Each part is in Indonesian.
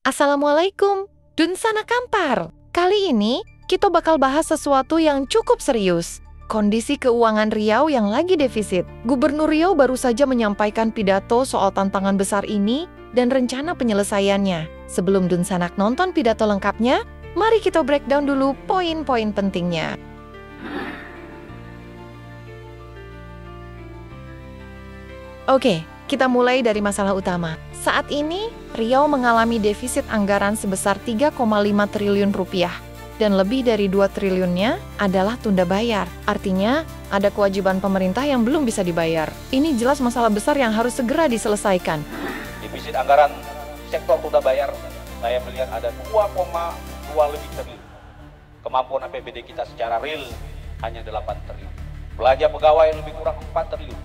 Assalamualaikum, Dunsana Kampar. Kali ini, kita bakal bahas sesuatu yang cukup serius. Kondisi keuangan Riau yang lagi defisit. Gubernur Riau baru saja menyampaikan pidato soal tantangan besar ini dan rencana penyelesaiannya. Sebelum Dunsanak nonton pidato lengkapnya, mari kita breakdown dulu poin-poin pentingnya. Oke, kita mulai dari masalah utama. Saat ini, Riau mengalami defisit anggaran sebesar 3,5 triliun rupiah. Dan lebih dari 2 triliunnya adalah tunda bayar. Artinya, ada kewajiban pemerintah yang belum bisa dibayar. Ini jelas masalah besar yang harus segera diselesaikan. Defisit anggaran sektor tunda bayar, saya melihat ada 2,2 lebih triliun. Kemampuan APBD kita secara real hanya 8 triliun. Belanja pegawai lebih kurang 4 triliun.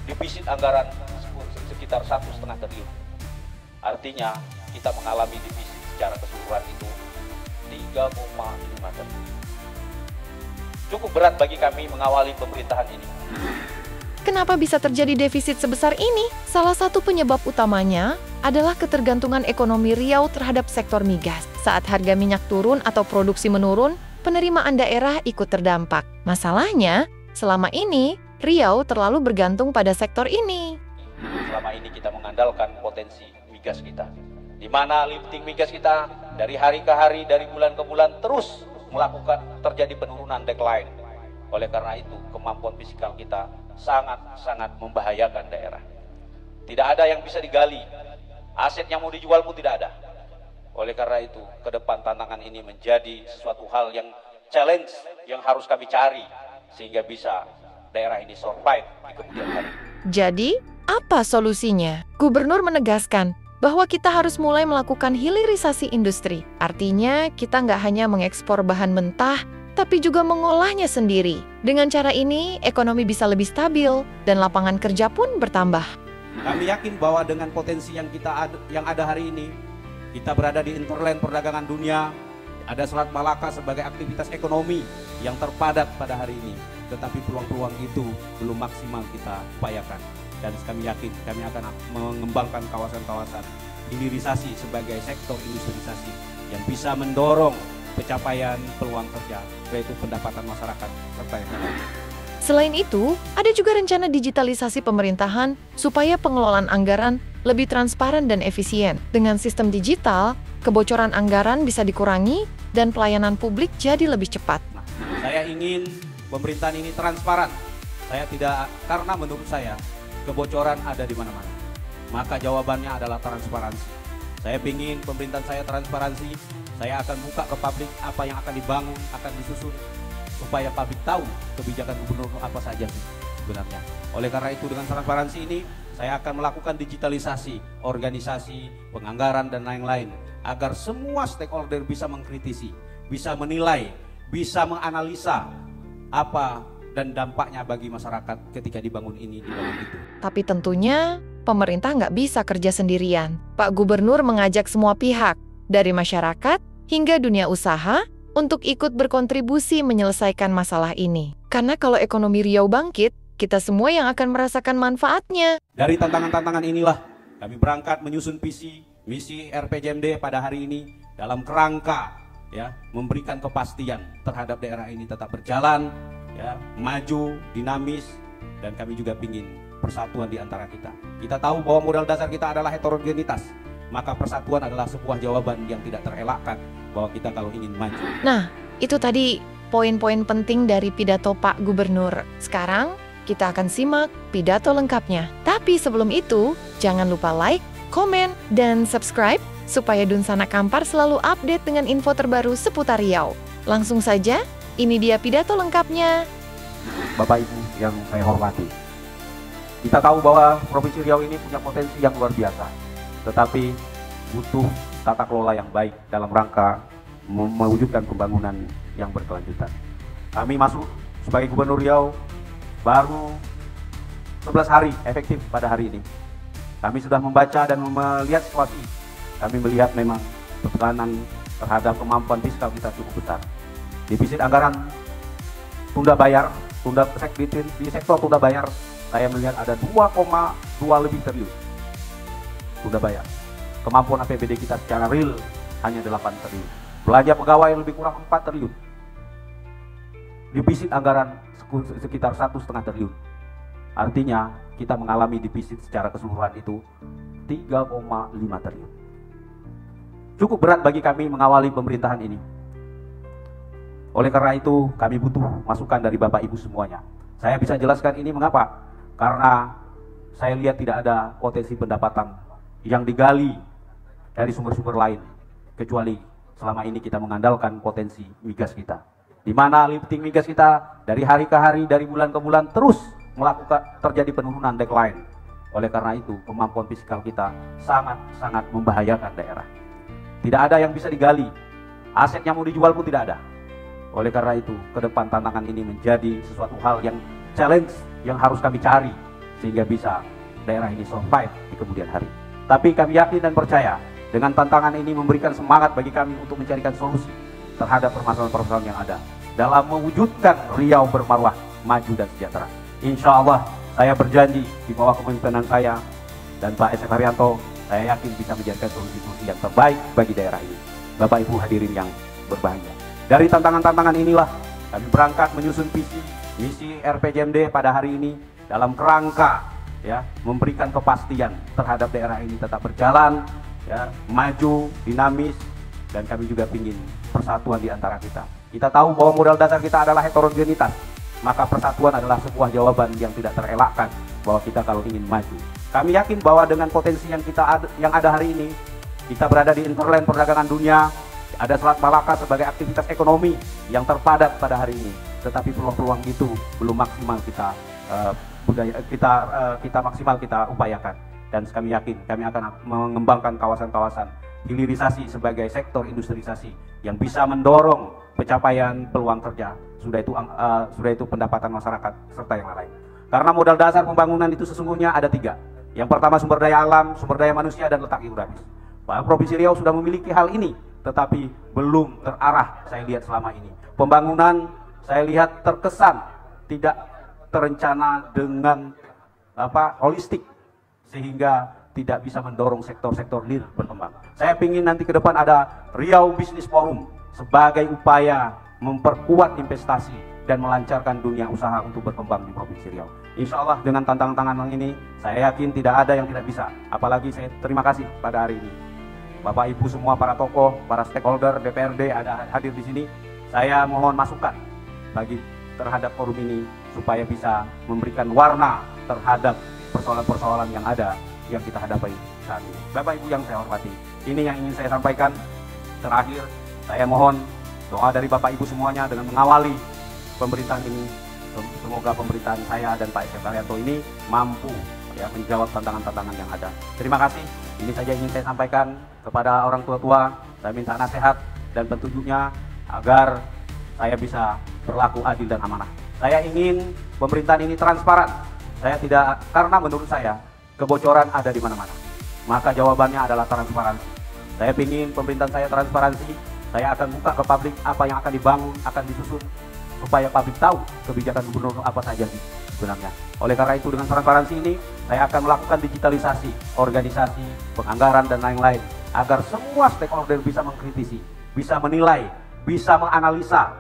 Defisit anggaran sekitar 1,5 triliun. Artinya kita mengalami defisit secara keseluruhan itu 3,5 triliun. Cukup berat bagi kami mengawali pemerintahan ini. Kenapa bisa terjadi defisit sebesar ini? Salah satu penyebab utamanya adalah ketergantungan ekonomi Riau terhadap sektor migas. Saat harga minyak turun atau produksi menurun, penerimaan daerah ikut terdampak. Masalahnya, selama ini Riau terlalu bergantung pada sektor ini. Selama ini kita mengandalkan potensi migas kita, di mana lifting migas kita dari hari ke hari, dari bulan ke bulan terus melakukan terjadi penurunan decline. Oleh karena itu, kemampuan fiskal kita sangat-sangat membahayakan daerah. Tidak ada yang bisa digali, aset yang mau dijual pun tidak ada. Oleh karena itu, ke depan tantangan ini menjadi sesuatu hal yang challenge yang harus kami cari sehingga bisa daerah ini survive di kemudian hari. Jadi, apa solusinya? Gubernur menegaskan bahwa kita harus mulai melakukan hilirisasi industri. Artinya, kita nggak hanya mengekspor bahan mentah, tapi juga mengolahnya sendiri. Dengan cara ini, ekonomi bisa lebih stabil dan lapangan kerja pun bertambah. Kami yakin bahwa dengan potensi yang ada hari ini, kita berada di hinterland perdagangan dunia, ada Selat Malaka sebagai aktivitas ekonomi yang terpadat pada hari ini. Tetapi peluang-peluang itu belum maksimal kita upayakan. Dan kami yakin kami akan mengembangkan kawasan-kawasan hilirisasi sebagai sektor industrialisasi yang bisa mendorong pencapaian peluang kerja, yaitu pendapatan masyarakat serta ekonomi. Selain itu, ada juga rencana digitalisasi pemerintahan supaya pengelolaan anggaran lebih transparan dan efisien. Dengan sistem digital, kebocoran anggaran bisa dikurangi dan pelayanan publik jadi lebih cepat. Saya ingin pemerintahan ini transparan. Karena menurut saya kebocoran ada di mana-mana. Maka jawabannya adalah transparansi. Saya ingin pemerintahan saya transparansi. Saya akan buka ke publik apa yang akan dibangun, akan disusun, supaya publik tahu kebijakan gubernur apa saja sebenarnya. Oleh karena itu, dengan transparansi ini, saya akan melakukan digitalisasi, organisasi, penganggaran, dan lain-lain, agar semua stakeholder bisa mengkritisi, bisa menilai, bisa menganalisa apa dan dampaknya bagi masyarakat ketika dibangun ini, dibangun itu. Tapi tentunya, pemerintah nggak bisa kerja sendirian. Pak Gubernur mengajak semua pihak, dari masyarakat hingga dunia usaha, untuk ikut berkontribusi menyelesaikan masalah ini. Karena kalau ekonomi Riau bangkit, kita semua yang akan merasakan manfaatnya. Dari tantangan-tantangan inilah, kami berangkat menyusun misi RPJMD pada hari ini dalam kerangka memberikan kepastian terhadap daerah ini tetap berjalan, maju, dinamis, dan kami juga ingin persatuan di antara kita. Kita tahu bahwa modal dasar kita adalah heterogenitas, maka persatuan adalah sebuah jawaban yang tidak terelakkan bahwa kita kalau ingin maju. Nah, itu tadi poin-poin penting dari pidato Pak Gubernur. Sekarang, kita akan simak pidato lengkapnya. Tapi sebelum itu, jangan lupa like, komen, dan subscribe supaya Dunsana Kampar selalu update dengan info terbaru seputar Riau. Langsung saja, ini dia pidato lengkapnya. Bapak Ibu yang saya hormati, kita tahu bahwa Provinsi Riau ini punya potensi yang luar biasa, tetapi butuh tata kelola yang baik dalam rangka mewujudkan pembangunan yang berkelanjutan. Kami masuk sebagai Gubernur Riau baru 11 hari efektif pada hari ini. Kami sudah membaca dan melihat situasi. Kami melihat memang tekanan terhadap kemampuan fiskal kita cukup besar. Defisit anggaran di sektor tunda bayar, saya melihat ada 2,2 lebih triliun tunda bayar. kemampuan APBD kita secara real hanya 8 triliun. Belanja pegawai lebih kurang 4 triliun. Defisit anggaran sekitar 1,5 triliun. Artinya kita mengalami defisit secara keseluruhan itu 3,5 triliun. Cukup berat bagi kami mengawali pemerintahan ini. Oleh karena itu kami butuh masukan dari Bapak Ibu semuanya. Saya bisa jelaskan ini mengapa? Karena saya lihat tidak ada potensi pendapatan yang digali dari sumber-sumber lain, kecuali selama ini kita mengandalkan potensi migas kita, di mana lifting migas kita dari hari ke hari, dari bulan ke bulan terus melakukan terjadi penurunan decline. Oleh karena itu kemampuan fiskal kita sangat-sangat membahayakan daerah. Tidak ada yang bisa digali, aset yang mau dijual pun tidak ada. Oleh karena itu ke depan tantangan ini menjadi sesuatu hal yang challenge yang harus kami cari sehingga bisa daerah ini survive di kemudian hari. Tapi kami yakin dan percaya dengan tantangan ini memberikan semangat bagi kami untuk mencarikan solusi terhadap permasalahan-permasalahan yang ada dalam mewujudkan Riau bermarwah, maju dan sejahtera. Insya Allah saya berjanji di bawah kepemimpinan saya dan Pak SF Haryanto, saya yakin bisa menjadikan solusi-solusi yang terbaik bagi daerah ini. Bapak Ibu hadirin yang berbahagia, dari tantangan-tantangan inilah kami berangkat menyusun misi RPJMD pada hari ini dalam kerangka memberikan kepastian terhadap daerah ini tetap berjalan, maju, dinamis, dan kami juga ingin persatuan di antara kita. Kita tahu bahwa modal dasar kita adalah heterogenitas, maka persatuan adalah sebuah jawaban yang tidak terelakkan bahwa kita kalau ingin maju. Kami yakin bahwa dengan potensi yang ada hari ini, kita berada di hinterland perdagangan dunia, ada Selat Malaka sebagai aktivitas ekonomi yang terpadat pada hari ini, tetapi peluang-peluang itu belum maksimal kita maksimal kita upayakan. Dan kami yakin kami akan mengembangkan kawasan-kawasan hilirisasi sebagai sektor industrialisasi yang bisa mendorong pencapaian peluang kerja, sudah itu pendapatan masyarakat serta yang lain. Karena modal dasar pembangunan itu sesungguhnya ada 3. Yang pertama sumber daya alam, sumber daya manusia, dan letak geografis. Provinsi Riau sudah memiliki hal ini, tetapi belum terarah saya lihat selama ini. Pembangunan saya lihat terkesan tidak terencana dengan holistik, sehingga tidak bisa mendorong sektor-sektor real berkembang. Saya ingin nanti ke depan ada Riau Business Forum sebagai upaya memperkuat investasi dan melancarkan dunia usaha untuk berkembang di Provinsi Riau. Insya Allah dengan tantangan-tantangan ini, saya yakin tidak ada yang tidak bisa. Apalagi saya terima kasih pada hari ini. Bapak Ibu semua, para tokoh, para stakeholder, DPRD ada hadir di sini. Saya mohon masukan terhadap forum ini supaya bisa memberikan warna terhadap persoalan-persoalan yang ada yang kita hadapi saat ini. Bapak Ibu yang saya hormati, ini yang ingin saya sampaikan. Terakhir, saya mohon doa dari Bapak Ibu semuanya dengan mengawali pemerintahan ini. Semoga pemerintahan saya dan Pak SF Haryanto ini mampu menjawab tantangan-tantangan yang ada. Terima kasih. Ini saja ingin saya sampaikan kepada orang tua-tua. Saya minta nasihat dan petunjuknya agar saya bisa berlaku adil dan amanah. Saya ingin pemerintahan ini transparan. Saya tidak, karena menurut saya kebocoran ada di mana-mana. Maka jawabannya adalah transparansi. Saya ingin pemerintahan saya transparansi. Saya akan buka ke publik apa yang akan dibangun, akan disusun, supaya publik tahu kebijakan gubernur apa saja sih sebenarnya. Oleh karena itu dengan transparansi ini, saya akan melakukan digitalisasi, organisasi, penganggaran, dan lain-lain, agar semua stakeholder bisa mengkritisi, bisa menilai, bisa menganalisa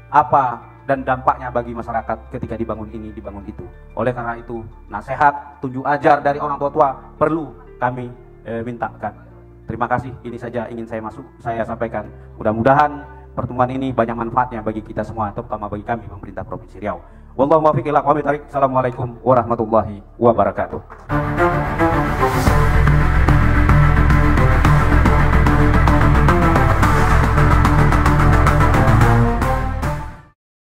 apa dan dampaknya bagi masyarakat ketika dibangun ini, dibangun itu. Oleh karena itu, nasihat, tunjuk ajar dari orang tua perlu kami mintakan. Terima kasih, ini saja ingin saya sampaikan. Mudah-mudahan pertemuan ini banyak manfaatnya bagi kita semua, terutama bagi kami pemerintah Provinsi Riau. Wallahu muwaffiq ila aqwamit thoriq. Assalamualaikum warahmatullahi wabarakatuh.